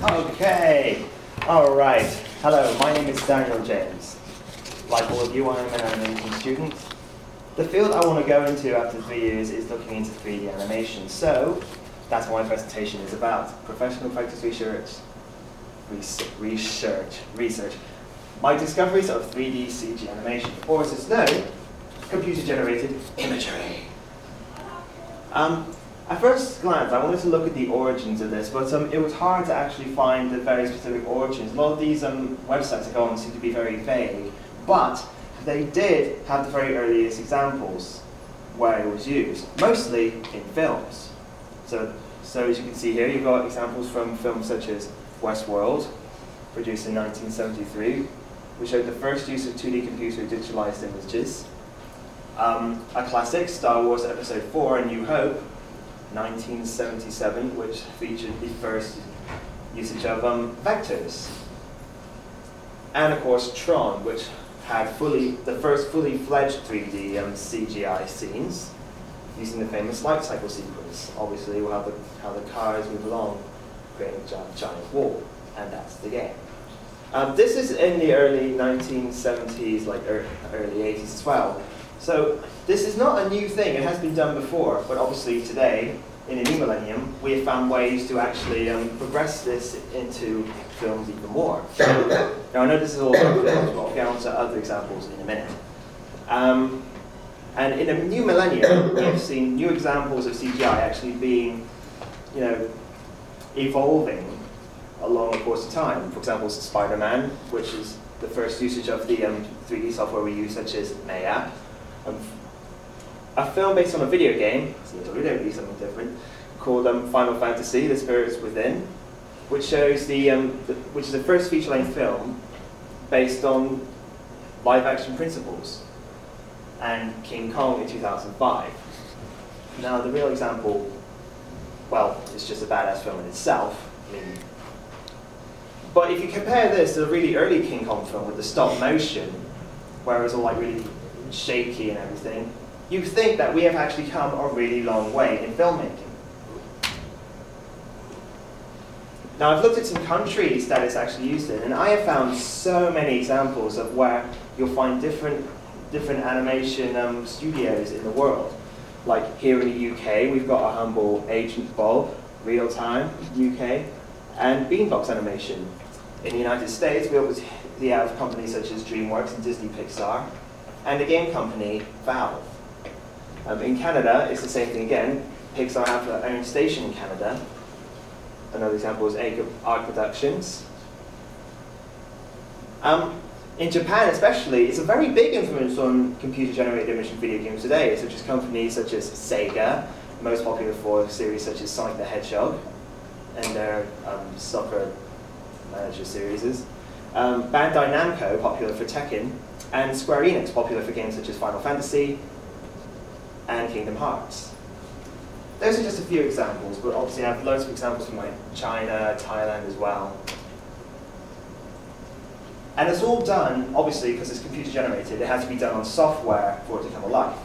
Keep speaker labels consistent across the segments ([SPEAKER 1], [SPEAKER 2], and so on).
[SPEAKER 1] Okay, all right. Hello, my name is Daniel James. Like all of you, I am an animation student. The field I want to go into after 3 years is looking into 3D animation. So that's what my presentation is about: professional practice research. My discoveries of 3D CG animation, or as it's known, computer-generated imagery. At first glance, I wanted to look at the origins of this, but it was hard to actually find the very specific origins. A lot of these websites I go on seem to be very vague, but they did have the very earliest examples where it was used, mostly in films. So as you can see here, you've got examples from films such as Westworld, produced in 1973, which showed the first use of 2D computer digitalized images. A classic, Star Wars Episode 4, A New Hope, 1977, which featured the first usage of vectors. And of course Tron, which had the first fully fledged 3D CGI scenes, using the famous light cycle sequence. Obviously, how the cars move along, creating a giant wall, and that's the game. This is in the early 1970s, like early 80s as well. So this is not a new thing, it has been done before, but obviously today, in a new millennium, we have found ways to actually progress this into films even more. Now I know this is all about films, but I'll get on to other examples in a minute. And in a new millennium, we have seen new examples of CGI actually being, evolving along the course of time. For example, Spider-Man, which is the first usage of the 3D software we use, such as Maya. A film based on a video game, so it's already something different, called Final Fantasy: The Spirits Within, which shows which is the first feature-length film based on live-action principles, and King Kong in 2005. Now, the real example, well, it's just a badass film in itself. But if you compare this to the really early King Kong film with the stop motion, where it was all like really shaky and everything, you think that we have actually come a really long way in filmmaking. Now I've looked at some countries that it's actually used in, and I have found so many examples of where you'll find different animation studios in the world. Like here in the UK, we've got our humble Agent Bob, Real Time, UK, and Beanbox Animation. In the United States, we have companies such as DreamWorks and Disney Pixar, and the game company Valve. In Canada, it's the same thing again. Pixar have their own station in Canada. Another example is Art Productions. In Japan especially, it's a very big influence on computer-generated image and video games today, such as companies such as Sega, most popular for series such as Sonic the Hedgehog, and their soccer manager series. Bandai Namco, popular for Tekken, and Square Enix, popular for games such as Final Fantasy and Kingdom Hearts. Those are just a few examples, but obviously I have loads of examples from like China, Thailand as well. And it's all done, obviously, because it's computer generated, it has to be done on software for it to come alive.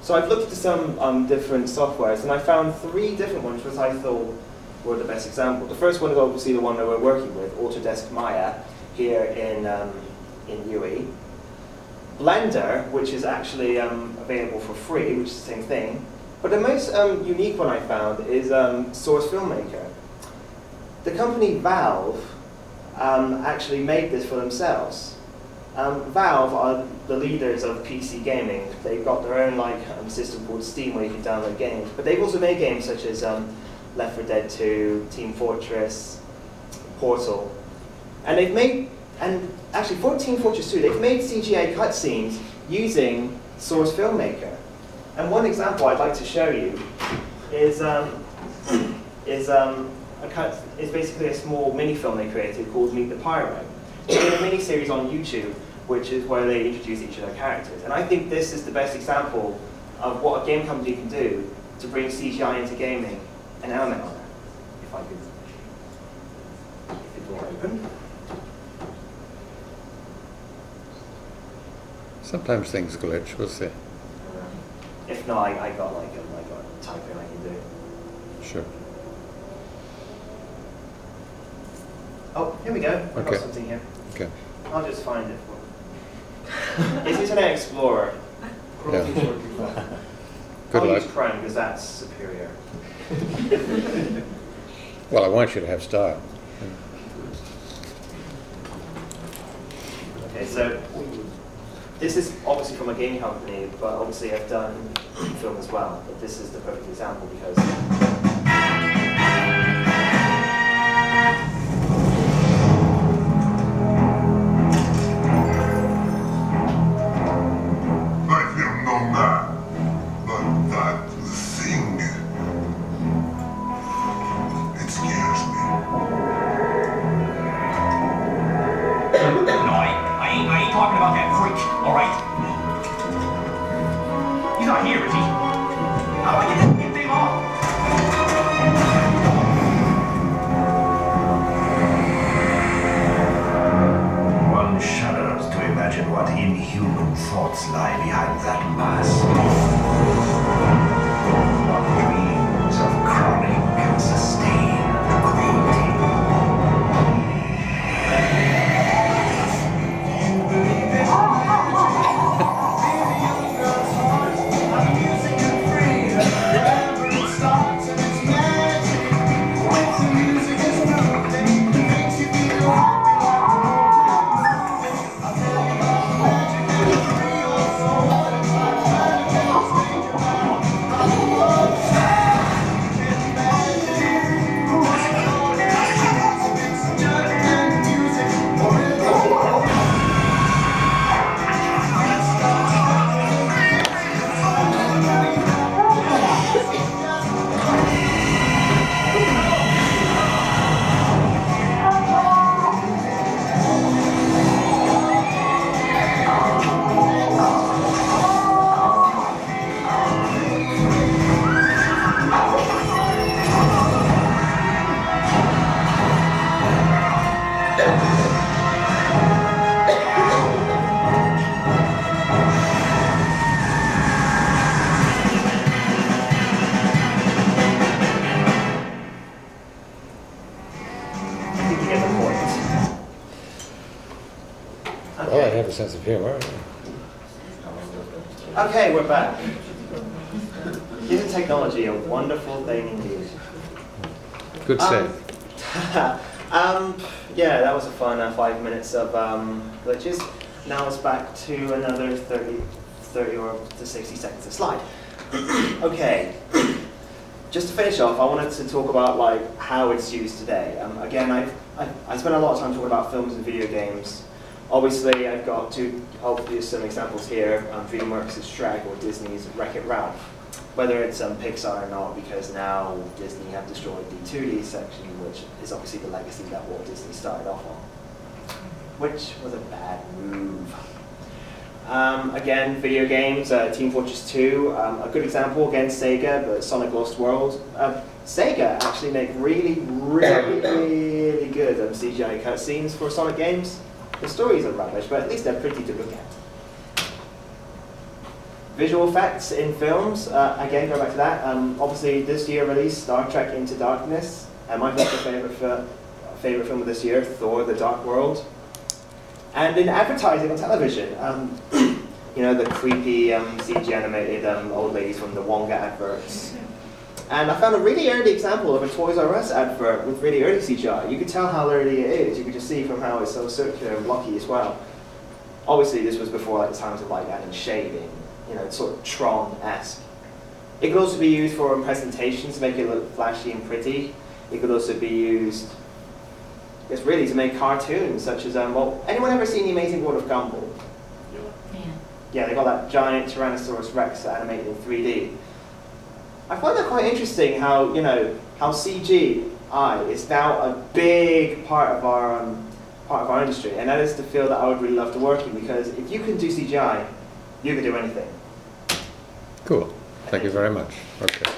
[SPEAKER 1] So I've looked at some different softwares, and I found 3 different ones which I thought were the best example. The first one is obviously the one that we're working with, Autodesk Maya, here in UE. Blender, which is actually available for free, which is the same thing. But the most unique one I found is Source Filmmaker. The company Valve actually made this for themselves. Valve are the leaders of PC gaming. They've got their own system called Steam where you can download games. But they've also made games such as Left 4 Dead 2, Team Fortress, Portal. And actually for Team Fortress 2, they've made CGI cutscenes using Source Filmmaker. And one example I'd like to show you is basically a small mini-film they created called Meet the Pyro. They did a mini-series on YouTube, which is where they introduce each of their characters. And I think this is the best example of what a game company can do to bring CGI into gaming and element on it. If I could keep the door open.
[SPEAKER 2] Sometimes things glitch, we'll see.
[SPEAKER 1] If not, I got a typing I can do.
[SPEAKER 2] Sure.
[SPEAKER 1] Oh, here we go. I've got
[SPEAKER 2] Okay.
[SPEAKER 1] something here.
[SPEAKER 2] Okay.
[SPEAKER 1] I'll just find it for you. It's Internet Explorer.
[SPEAKER 2] Yeah. Good
[SPEAKER 1] I'll
[SPEAKER 2] luck.
[SPEAKER 1] use Chrome because that's superior.
[SPEAKER 2] Well, I want you to have style.
[SPEAKER 1] Okay, so this is obviously from a gaming company, but obviously I've done film as well. But this is the perfect example because
[SPEAKER 3] I feel no man, but that thing, it scares me.
[SPEAKER 4] No, I ain't talking about that freak, all right? He's not here, is he? How do I get this thing off? One shudders to imagine what inhuman thoughts lie behind that mask. What dreams of chronic and sustained cruelty.
[SPEAKER 1] I think you get the point.
[SPEAKER 2] Well, I have a sense of humor.
[SPEAKER 1] Okay, we're back. Isn't technology a wonderful thing indeed?
[SPEAKER 2] Good save.
[SPEAKER 1] Yeah, that was a fun 5 minutes of glitches. Now it's back to another 30 or to 60 seconds of slide. Okay, just to finish off, I wanted to talk about like how it's used today. Again, I spent a lot of time talking about films and video games. Obviously, I've got to hopefully some examples here. DreamWorks' Shrek or Disney's Wreck-It Ralph. Whether it's Pixar or not, because now Disney have destroyed the 2D section, which is obviously the legacy that Walt Disney started off on, which was a bad move. Again, video games, Team Fortress 2, a good example, again, Sega, but Sonic Lost World. Sega actually make really good CGI cutscenes for Sonic games. The stories are rubbish, but at least they're pretty to look at. Visual effects in films, again, go back to that. Obviously, this year released Star Trek Into Darkness, and my favorite film of this year, Thor: The Dark World. And in advertising on television, you know, the creepy CG animated old ladies from the Wonga adverts. And I found a really early example of a Toys R Us advert with really early CGI. You could tell how early it is. You could just see from how it's so circular and blocky as well. Obviously, this was before like the times of like adding shading, you know, sort of Tron-esque. It could also be used for presentations to make it look flashy and pretty. It could also be used, it's really to make cartoons such as, well, anyone ever seen The Amazing World of Gumball?
[SPEAKER 5] Yeah.
[SPEAKER 1] Yeah, they got that giant Tyrannosaurus Rex animated in 3D. I find that quite interesting how, you know, how CGI is now a big part of our industry, and that is the field that I would really love to work in, because if you can do CGI, you can do anything.
[SPEAKER 2] Cool. Thank you very much. Okay.